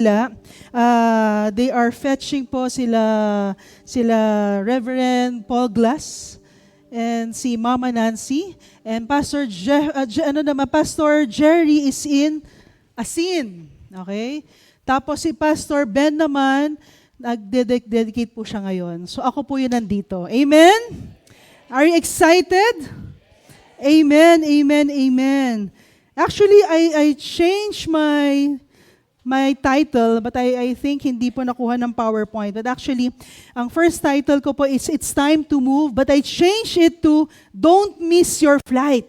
nila. They are fetching po sila Reverend Paul Glass and si Mama Nancy, and Pastor Jerry is in Asin. Okay? Tapos si Pastor Ben naman, nag-dedicate po siya ngayon. So ako po yun nandito. Amen? Are you excited? Amen, amen, amen. Actually, I changed my title, but I think hindi po nakuha ng PowerPoint. But actually, ang first title ko po is It's Time to Move, but I changed it to Don't Miss Your Flight.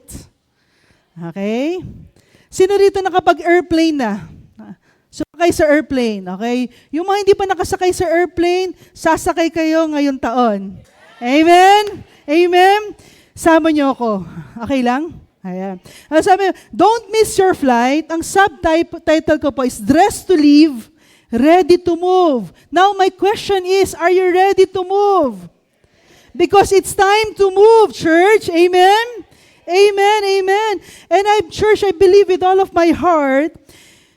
Okay? Sino rito nakapag-airplane na? Sumakay sa airplane, okay? Yung mga hindi pa nakasakay sa airplane, sasakay kayo ngayong taon. Amen? Amen? Sama niyo ako. Okay lang? Ayan. Sabi, don't miss your flight. Ang subtitle ko po is Dressed to Live, Ready to Move. Now my question is, are you ready to move? Because it's time to move, church. Amen? Amen, amen. And church, I believe with all of my heart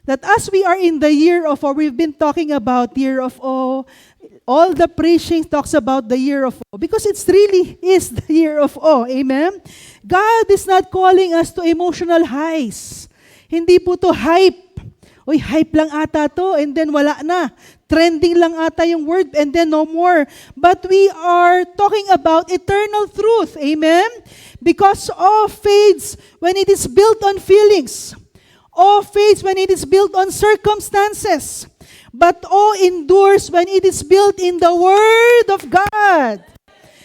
that as we are in the year of awe, we've been talking about year of awe. All the preaching talks about the year of awe because it really is the year of awe. Amen? God is not calling us to emotional highs. Hindi po to hype. Uy, hype lang ata to and then wala na. Trending lang ata yung word and then no more. But we are talking about eternal truth. Amen? Because awe fades when it is built on feelings. Awe fades when it is built on circumstances. But awe endures when it is built in the Word of God.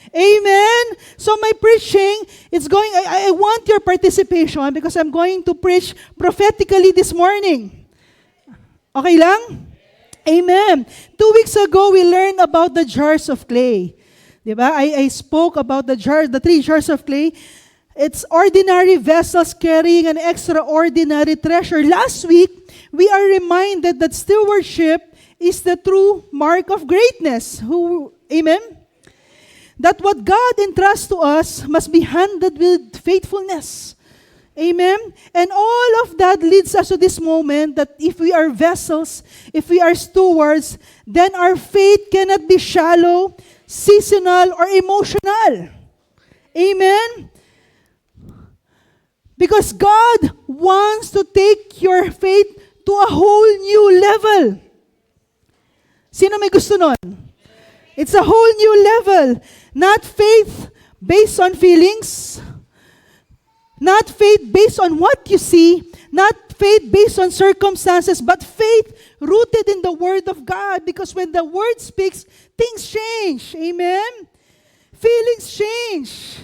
Amen? So my preaching, I want your participation because I'm going to preach prophetically this morning. Okay lang? Amen. 2 weeks ago, we learned about the jars of clay. Diba? I spoke about the 3 jars of clay. It's ordinary vessels carrying an extraordinary treasure. Last week, we are reminded that stewardship is the true mark of greatness. Amen? That what God entrusts to us must be handled with faithfulness. Amen? And all of that leads us to this moment that if we are vessels, if we are stewards, then our faith cannot be shallow, seasonal, or emotional. Amen? Because God wants to take your faith to a whole new level. Sino may gusto nun? It's a whole new level. Not faith based on feelings. Not faith based on what you see. Not faith based on circumstances. But faith rooted in the Word of God. Because when the Word speaks, things change. Amen? Feelings change.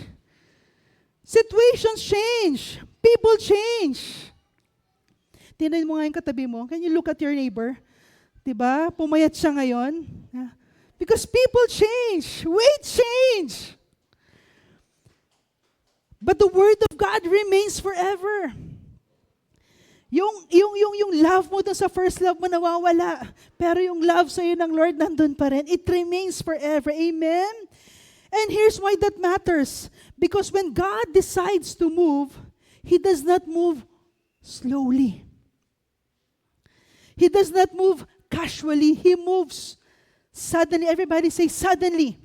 Situations change. People change. Tingnan mo nga yung katabi mo. Can you look at your neighbor? Diba? Pumayat siya ngayon. Because people change. Weight change. But the Word of God remains forever. Yung love mo dun sa first love mo nawawala. Pero yung love sa'yo ng Lord nandun pa rin. It remains forever. Amen? And here's why that matters. Because when God decides to move, He does not move slowly. He does not move casually. He moves suddenly. Everybody say suddenly.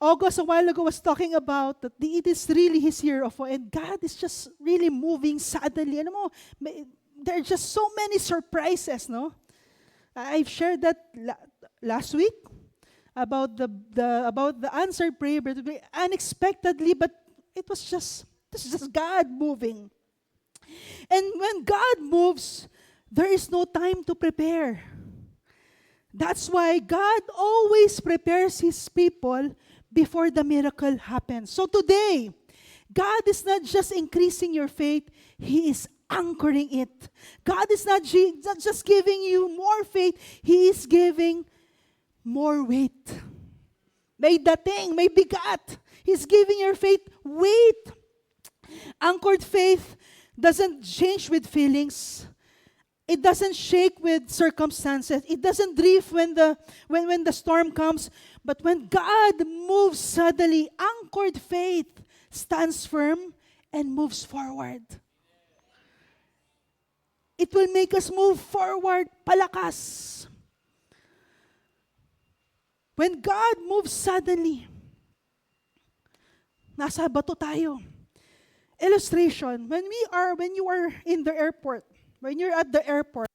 August a while ago was talking about that it is really His year of awe, and God is just really moving suddenly. Ano mo, there are just so many surprises, no? I've shared that last week about the answered prayer, but unexpectedly, but it was just God moving. And when God moves, there is no time to prepare. That's why God always prepares His people before the miracle happens. So today, God is not just increasing your faith, He is anchoring it. God is not just giving you more faith, He is giving more weight. May dating, may bigat. He's giving your faith weight. Anchored faith doesn't change with feelings. It doesn't shake with circumstances. It doesn't drift when the storm comes. But when God moves suddenly, anchored faith stands firm and moves forward. It will make us move forward, palakas. When God moves suddenly, nasa bato tayo. Illustration, when you are in the airport, when you're at the airport,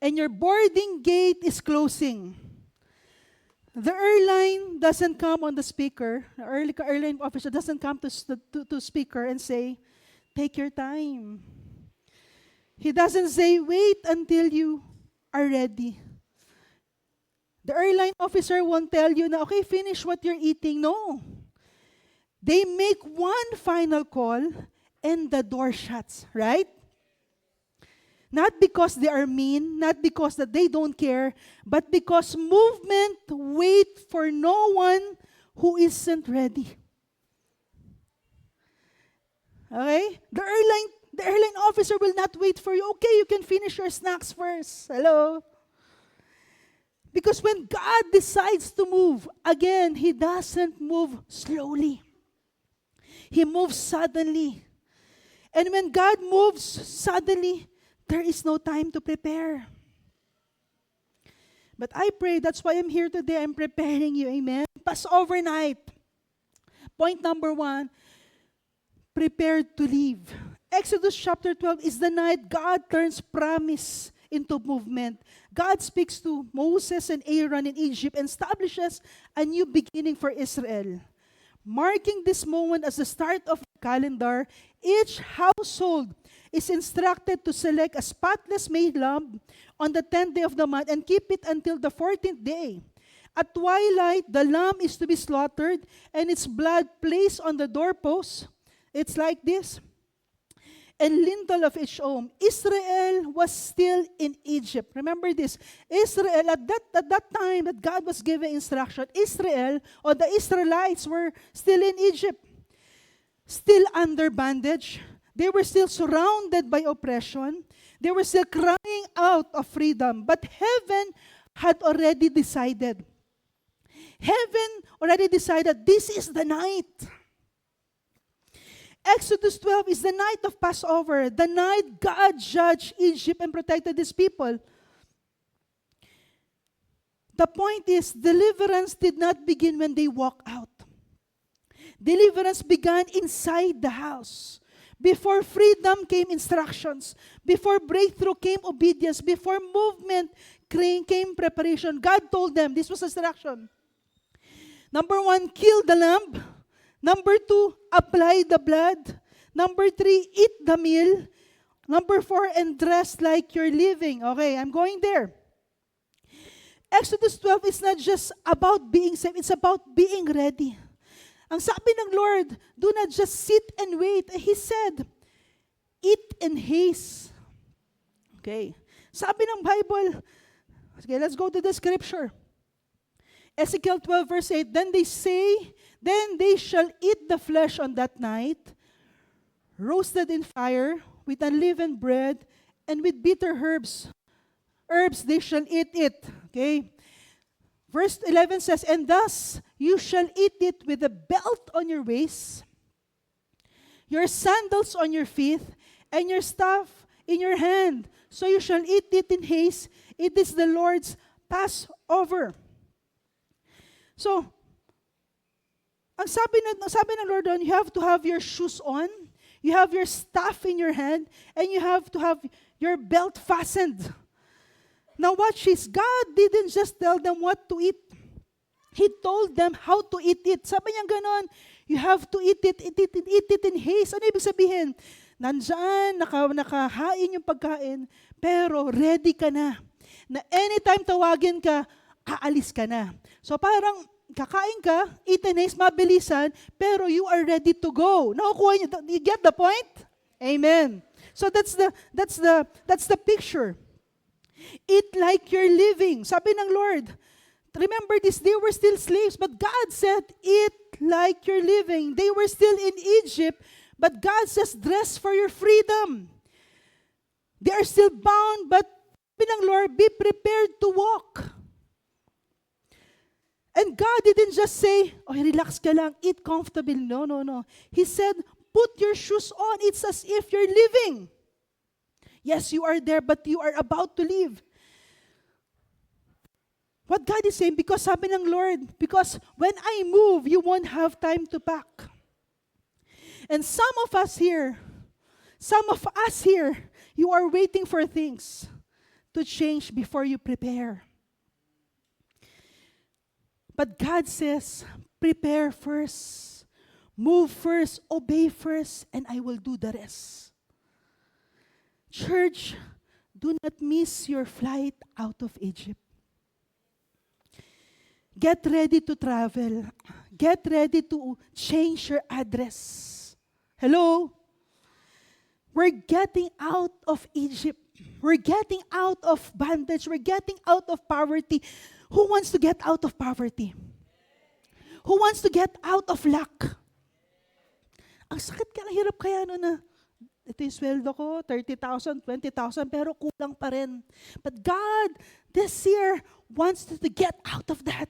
and your boarding gate is closing, the airline doesn't come on the speaker, the airline officer doesn't come to speaker and say, take your time. He doesn't say, wait until you are ready. The airline officer won't tell you na, okay, finish what you're eating. No. They make one final call and the door shuts, right? Not because they are mean, not because that they don't care, but because movement wait for no one who isn't ready. Okay? The airline officer will not wait for you. Okay, you can finish your snacks first. Hello? Because when God decides to move, again, He doesn't move slowly. He moves suddenly. And when God moves suddenly, there is no time to prepare. But I pray, that's why I'm here today. I'm preparing you. Amen? Passover night. Point number 1, prepared to leave. Exodus chapter 12 is the night God turns promise into movement. God speaks to Moses and Aaron in Egypt and establishes a new beginning for Israel. Marking this moment as the start of the calendar, each household is instructed to select a spotless male lamb on the 10th day of the month and keep it until the 14th day. At twilight, the lamb is to be slaughtered and its blood placed on the doorpost. It's like this. And lintel of each home. Israel was still in Egypt. Remember this. Israel, at that time that God was giving instruction, Israel, or the Israelites were still in Egypt. Still under bondage. They were still surrounded by oppression. They were still crying out of freedom. But heaven had already decided. Heaven already decided this is the night. Exodus 12 is the night of Passover, the night God judged Egypt and protected His people. The point is, deliverance did not begin when they walk out. Deliverance began inside the house. Before freedom came instructions. Before breakthrough came obedience. Before movement came preparation. God told them, this was instruction. Number 1, kill the lamb. Number 2, apply the blood. Number 3, eat the meal. Number 4, and dress like you're living. Okay, I'm going there. Exodus 12 is not just about being saved, it's about being ready. Ang sabi ng Lord, do not just sit and wait. He said, eat in haste. Okay. Sabi ng Bible, okay, let's go to the scripture. Ezekiel 12 verse 8, then they shall eat the flesh on that night, roasted in fire, with unleavened bread, and with bitter herbs. Herbs, they shall eat it. Okay? Verse 11 says, and thus you shall eat it with a belt on your waist, your sandals on your feet, and your staff in your hand. So you shall eat it in haste. It is the Lord's Passover. So, ang sabi ng Lord doon, you have to have your shoes on, you have your staff in your hand, and you have to have your belt fastened. Now watch this, God didn't just tell them what to eat. He told them how to eat it. Sabi niya ganon, you have to eat it in haste. Ano ibig sabihin? Nandyan, nakahain yung pagkain, pero ready ka na. Na anytime tawagin ka, aalis ka na. So parang, kakain ka, eat in haste, mabilisan, pero you are ready to go. Nakukuha niyo, you get the point? Amen. So that's the picture. Eat like you're living. Sabi ng Lord, remember this, they were still slaves, but God said, eat like you're living. They were still in Egypt, but God says, dress for your freedom. They are still bound, but sabi ng Lord, be prepared to walk. And God didn't just say, oh, relax ka lang, eat comfortable. No. He said, put your shoes on. It's as if you're living. Yes, you are there, but you are about to leave. What God is saying, because sabi ng Lord, because when I move, you won't have time to pack. And some of us here, you are waiting for things to change before you prepare. But God says, prepare first, move first, obey first, and I will do the rest. Church, do not miss your flight out of Egypt. Get ready to travel. Get ready to change your address. Hello? We're getting out of Egypt. We're getting out of bondage. We're getting out of poverty. Who wants to get out of poverty? Who wants to get out of lack? Ang sakit kaya, hirap kaya na ito yung sweldo ko, 30,000, 20,000, pero kulang pa rin. But God, this year, wants you to get out of that.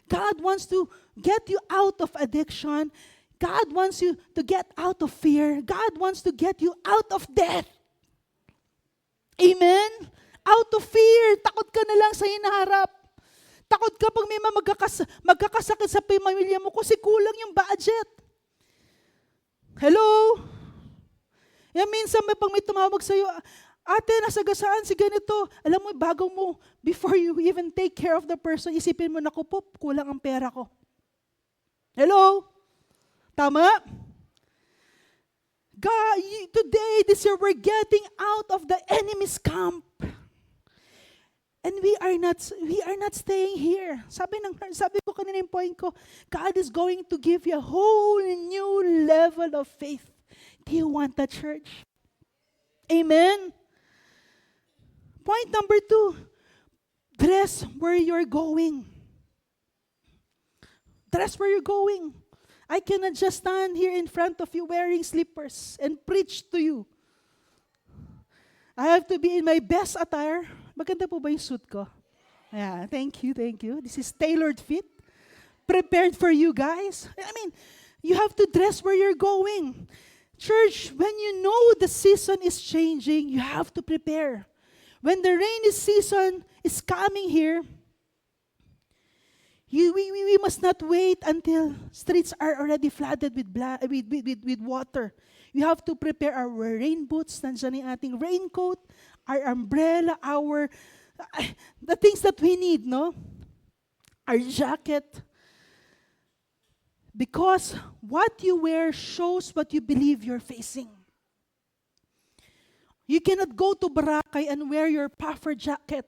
God wants to get you out of addiction. God wants you to get out of fear. God wants to get you out of death. Amen? Out of fear. Takot ka na lang sa hinaharap. Takot ka pag may magkakasakit sa pamilya mo kasi kulang yung budget. Hello? Yan minsan pag may tumawag sa'yo, ate, nasagasaan si ganito. Alam mo, bago mo, before you even take care of the person, isipin mo, naku po, kulang ang pera ko. Hello? Tama? God, today, this year, we're getting out of the enemy's camp. And we are not staying here. Sabi ko kanina yung point ko, God is going to give you a whole new level of faith. Do you want that, church? Amen? Point number 2, dress where you're going. Dress where you're going. I cannot just stand here in front of you wearing slippers and preach to you. I have to be in my best attire. Maganda po ba yung suit ko? Yeah, thank you. This is tailored fit. Prepared for you guys. I mean, you have to dress where you're going. Church, when you know the season is changing, you have to prepare. When the rainy season is coming here, we must not wait until streets are already flooded with water. You have to prepare our rain boots, nandiyan yung ating raincoat, our umbrella, the things that we need, no? Our jacket. Because what you wear shows what you believe you're facing. You cannot go to Boracay and wear your puffer jacket.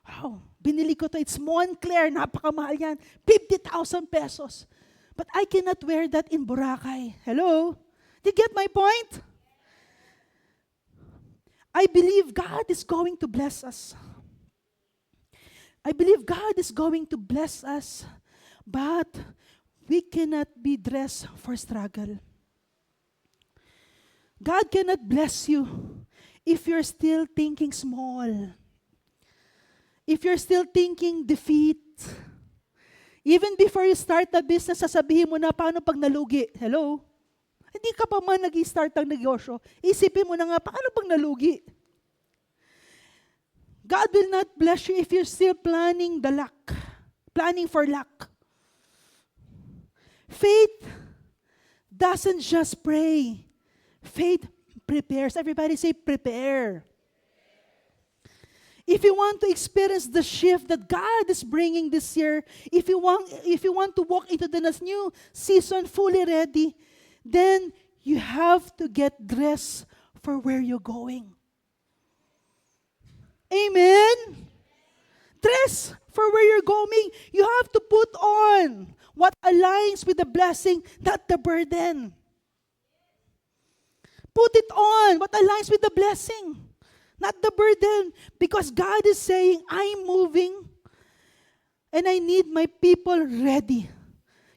Wow, binili ko to. It's Moncler, napakamahal yan. 50,000 pesos. But I cannot wear that in Boracay. Hello? Did you get my point? I believe God is going to bless us. I believe God is going to bless us. But we cannot be dressed for struggle. God cannot bless you if you're still thinking small. If you're still thinking defeat. Even before you start the business, sasabihin mo na, paano pag nalugi? Hello? Hindi ka pa man nag-start ng negosyo. Isipin mo na nga, paano pag nalugi? God will not bless you if you're still planning for luck. Faith doesn't just pray. Faith prepares. Everybody say prepare. If you want to experience the shift that God is bringing this year, if you want to walk into the new season fully ready, then you have to get dressed for where you're going. Amen? Dress for where you're going. You have to put on what aligns with the blessing, not the burden. Put it on what aligns with the blessing, not the burden. Because God is saying, I'm moving and I need my people ready.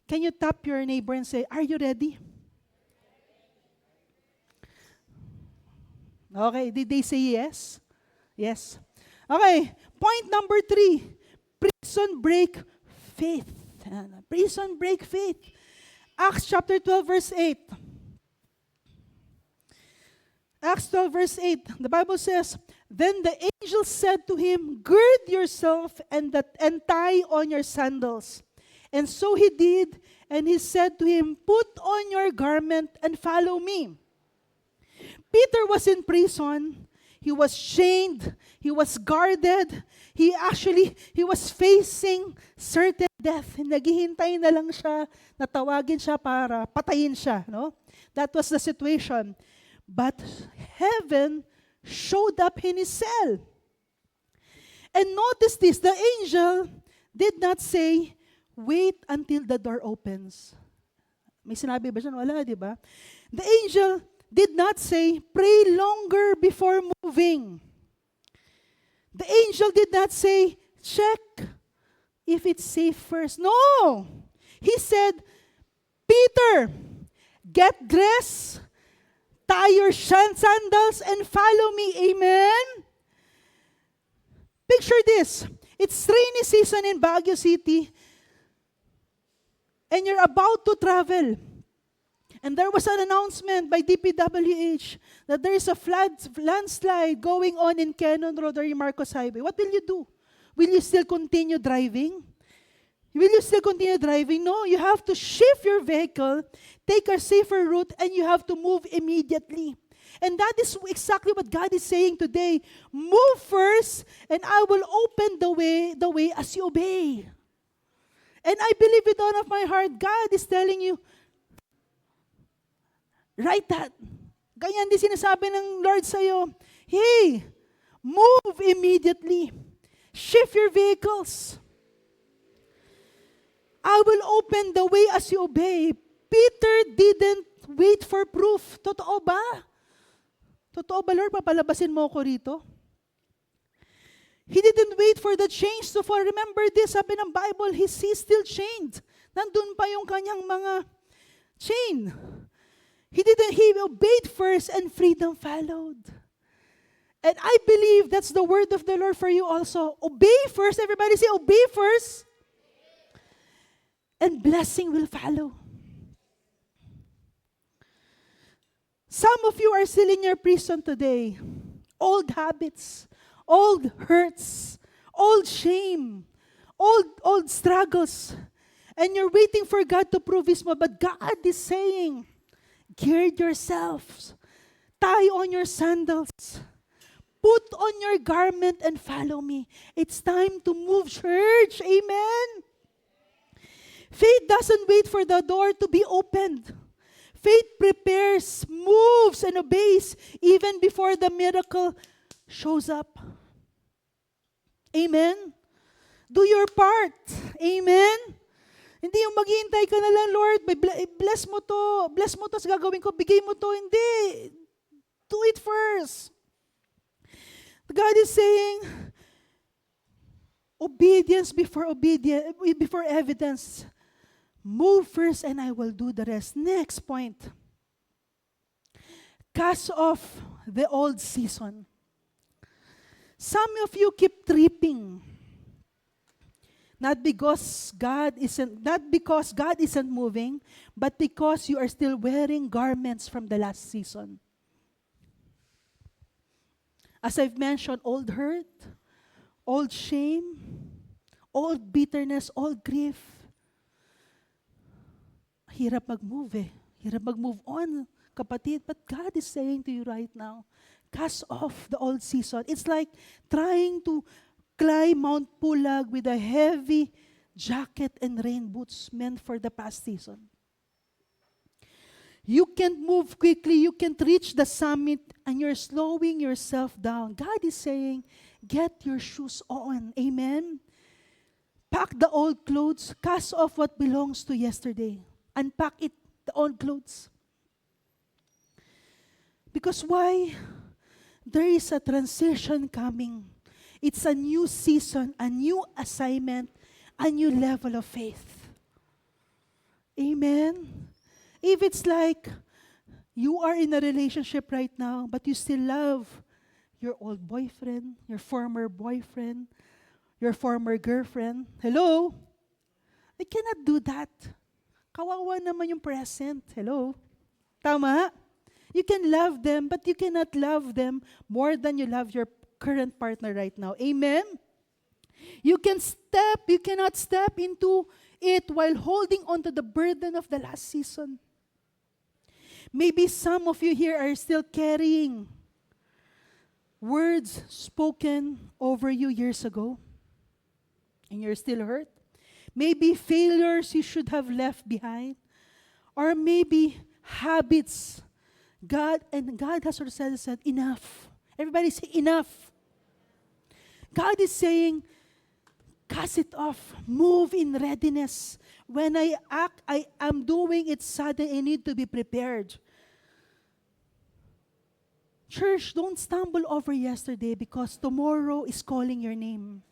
Can you tap your neighbor and say, are you ready? Okay, did they say yes? Yes. Okay, point number 3, prison break faith. Prison break faith. Acts chapter 12 verse 8. Acts 12 verse 8, the Bible says, "Then the angel said to him, 'Gird yourself and tie on your sandals.' And so he did, and he said to him, 'Put on your garment and follow me.'" Peter was in prison. He was chained. He was guarded. He was facing certain death. Naghihintay na lang siya, natawagin siya para patayin siya. No? That was the situation. But heaven showed up in his cell. And notice this, the angel did not say, "Wait until the door opens." May sinabi ba siya? Wala, di ba? The angel did not say, "Pray longer before moving." The angel did not say, "Check if it's safe first." No! He said, "Peter, get dressed, tie your sandals, and follow me." Amen? Picture this. It's rainy season in Baguio City, and you're about to travel. And there was an announcement by DPWH that there is a landslide going on in Cannon Road or Marcos Highway. What will you do? Will you still continue driving? Will you still continue driving? No, you have to shift your vehicle, take a safer route, and you have to move immediately. And that is exactly what God is saying today. Move first, and I will open the way as you obey. And I believe with all of my heart, God is telling you, write that. Ganyan din sinasabi ng Lord sa'yo, hey, move immediately. Shift your vehicles. I will open the way as you obey. Peter didn't wait for proof. Totoo ba? Totoo ba, Lord? Papalabasin mo ko rito? He didn't wait for the chains to fall. Remember this, sabi ng Bible, he's still chained. Nandun pa yung kanyang mga chain. He obeyed first and freedom followed. And I believe that's the word of the Lord for you also. Obey first. Everybody say, obey first. And blessing will follow. Some of you are still in your prison today. Old habits, old hurts, old shame, old struggles. And you're waiting for God to prove His more. But God is saying, gird yourselves, tie on your sandals, put on your garment and follow me. It's time to move, church. Amen. Faith doesn't wait for the door to be opened. Faith prepares, moves, and obeys even before the miracle shows up. Amen? Do your part. Amen? Hindi yung maghihintay ka na lang, Lord, bless mo to, sa gagawin ko, bigay mo to. Hindi. Do it first. God is saying, obedience before evidence. Move first and I will do the rest. Next point. Cast off the old season. Some of you keep tripping. Not because God isn't moving, but because you are still wearing garments from the last season. As I've mentioned, old hurt, old shame, old bitterness, old grief. Hirap mag-move Hirap mag-move on, kapatid. But God is saying to you right now, cast off the old season. It's like trying to climb Mount Pulag with a heavy jacket and rain boots meant for the past season. You can't move quickly. You can't reach the summit and you're slowing yourself down. God is saying, get your shoes on. Amen? Pack the old clothes. Cast off what belongs to yesterday. Unpack it, the old clothes. Because why? There is a transition coming. It's a new season, a new assignment, a new level of faith. Amen? If it's like you are in a relationship right now, but you still love your old boyfriend, your former boyfriend, your former girlfriend, hello? I cannot do that. Kawawa naman yung present. Hello? Tama? You can love them, but you cannot love them more than you love your current partner right now. Amen? You cannot step into it while holding on to the burden of the last season. Maybe some of you here are still carrying words spoken over you years ago, and you're still hurt. Maybe failures you should have left behind, or maybe habits. God has sort of said, enough. Everybody say, enough. God is saying, cast it off. Move in readiness. When I act, I am doing it sudden. I need to be prepared. Church, don't stumble over yesterday because tomorrow is calling your name.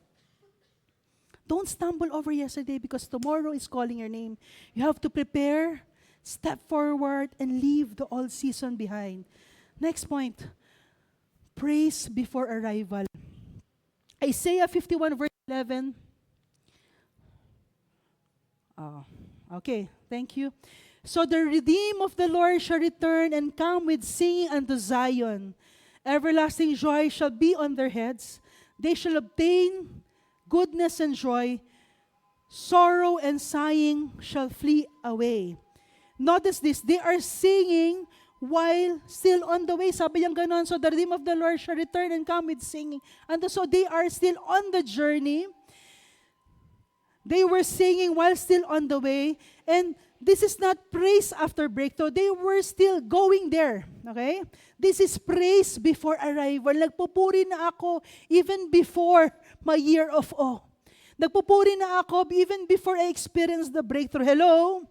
Don't stumble over yesterday because tomorrow is calling your name. You have to prepare, step forward, and leave the old season behind. Next point, praise before arrival. Isaiah 51 verse 11. Okay, thank you. So the redeemed of the Lord shall return and come with singing unto Zion. Everlasting joy shall be on their heads. They shall obtain goodness and joy. Sorrow and sighing shall flee away. Notice this, they are singing while still on the way. Sabi niyang ganon, so the redeemed of the Lord shall return and come with singing. And so they are still on the journey. They were singing while still on the way. And this is not praise after breakthrough. They were still going there. Okay? This is praise before arrival. Nagpupuri na ako even before my year of awe. Nagpupuri na ako even before I experienced the breakthrough. Hello?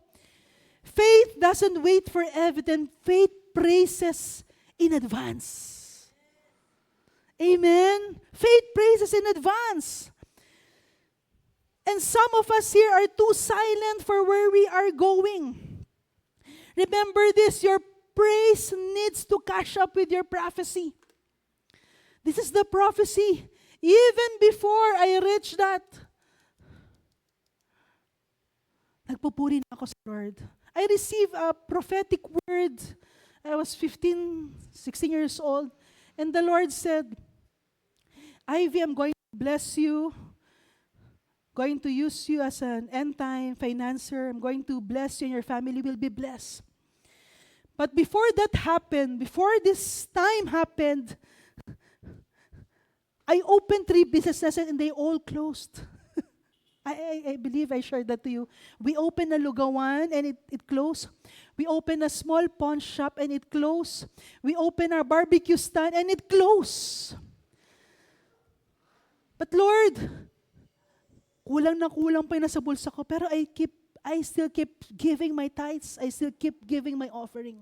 Faith doesn't wait for evidence. Faith praises in advance. Amen? Faith praises in advance. And some of us here are too silent for where we are going. Remember this, your praise needs to catch up with your prophecy. This is the prophecy. Even before I reach that, nagpupuri na ako sa Lord. I received a prophetic word. I was 15, 16 years old. And the Lord said, Ivy, I'm going to bless you. Going to use you as an end-time financer. I'm going to bless you and your family will be blessed. But before that happened, before this time happened, I opened 3 businesses and they all closed. I believe I shared that to you. We opened a lugawan and it closed. We opened a small pawn shop and it closed. We opened our barbecue stand and it closed. But Lord, kulang na kulang pa yung nasa bulsa ko, pero I still keep giving my tithes. I still keep giving my offering.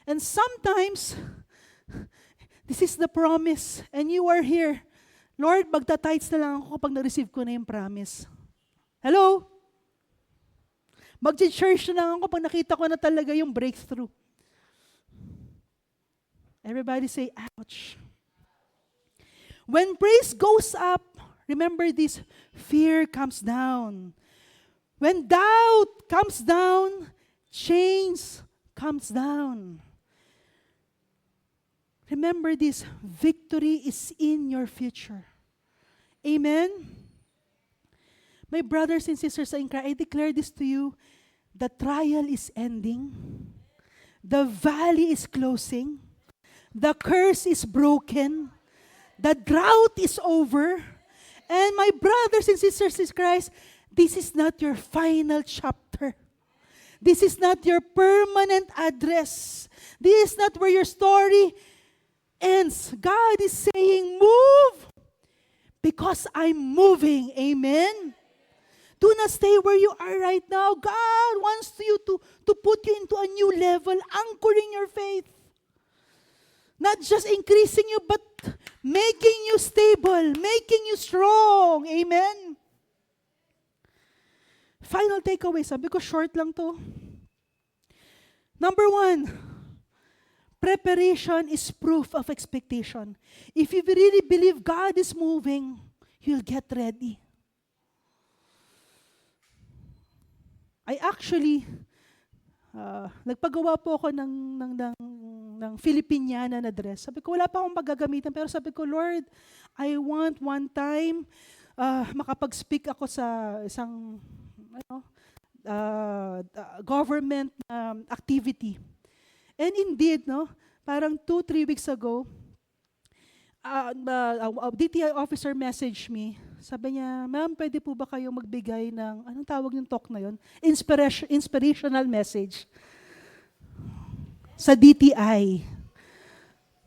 And sometimes, this is the promise, and you are here. Lord, magta-tithes na lang ako kapag na-receive ko na yung promise. Hello? Mag-church na lang ako pag nakita ko na talaga yung breakthrough. Everybody say, ouch. When praise goes up, remember this, fear comes down. When doubt comes down, chains comes down. Remember this, victory is in your future. Amen? My brothers and sisters in Christ, I declare this to you, the trial is ending. The valley is closing. The curse is broken. The drought is over. And my brothers and sisters in Christ, this is not your final chapter. This is not your permanent address. This is not where your story ends. God is saying, move because I'm moving. Amen? Do not stay where you are right now. God wants you to put you into a new level, anchoring your faith. Not just increasing you, but making you stable, making you strong. Amen? Final takeaway. Sabi ko, short lang to. Number 1, preparation is proof of expectation. If you really believe God is moving, you'll get ready. Nagpagawa po ako ng Filipiniana na dress. Sabi ko, wala pa akong magagamitan, pero sabi ko, Lord, I want one time makapag-speak ako sa isang government activity. And indeed, no, parang 2-3 weeks ago, a DTI officer messaged me. Sabi niya, ma'am, pwede po ba kayo magbigay ng, anong tawag yung talk na yun? Inspirational message sa DTI.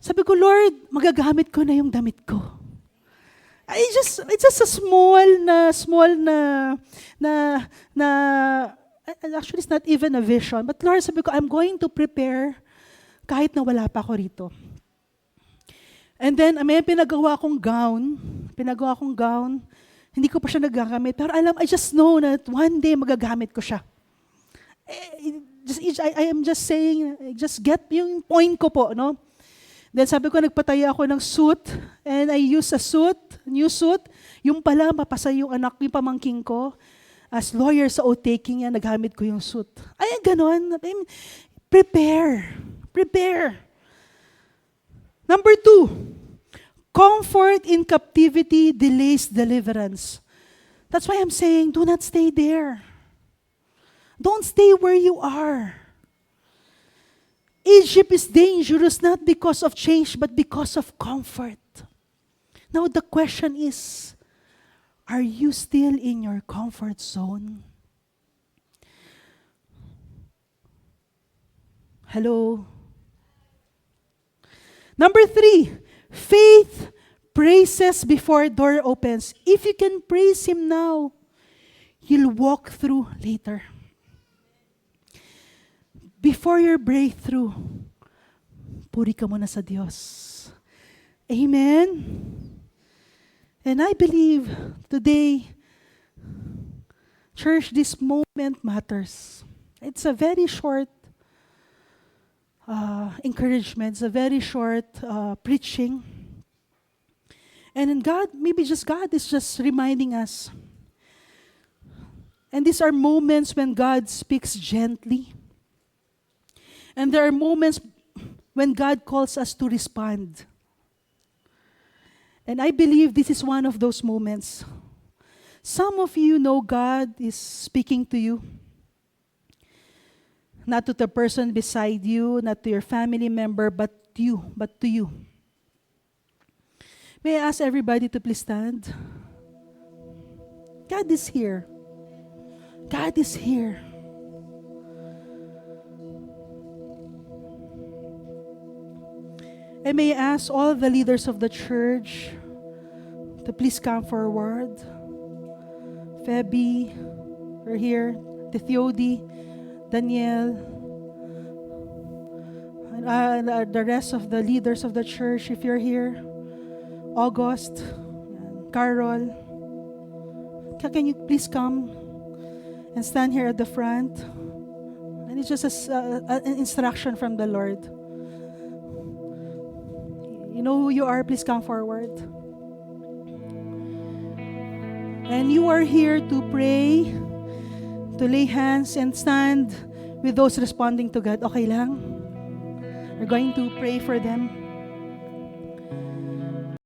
Sabi ko, Lord, magagamit ko na yung damit ko. It's just a actually it's not even a vision. But Lord, sabi ko, I'm going to prepare kahit na wala pa ako rito. And then, may pinagawa akong gown. Hindi ko pa siya nagagamit. Pero I just know that one day magagamit ko siya. I am just saying, just get yung point ko po, no? Then sabi ko, nagpataya ako ng suit. And I use a new suit. Yung pala, mapasa yung anak, yung pamangking ko. As lawyer sa oath-taking yan, naghamit ko yung suit. Ay, ganon. Prepare. Number 2, comfort in captivity delays deliverance. That's why I'm saying, do not stay there. Don't stay where you are. Egypt is dangerous not because of change, but because of comfort. Now the question is, are you still in your comfort zone? Hello? Number 3, faith praises before door opens. If you can praise Him now, you'll walk through later. Before your breakthrough, puri ka muna sa Diyos. Amen? And I believe today, church, this moment matters. It's a very short encouragement. It's a very short preaching. And in God, maybe just God is just reminding us. And these are moments when God speaks gently. And there are moments when God calls us to respond. And I believe this is one of those moments. Some of you know God is speaking to you. Not to the person beside you, not to your family member, but to you. May I ask everybody to please stand? God is here. God is here. And may I ask all the leaders of the church to please come forward. Feby, we're here. Theodi, Daniel, and the rest of the leaders of the church, if you're here. August, Carol, can you please come and stand here at the front? And it's just an instruction from the Lord. You know who you are, please come forward. And you are here to pray, to lay hands and stand with those responding to God. Okay lang? We're going to pray for them.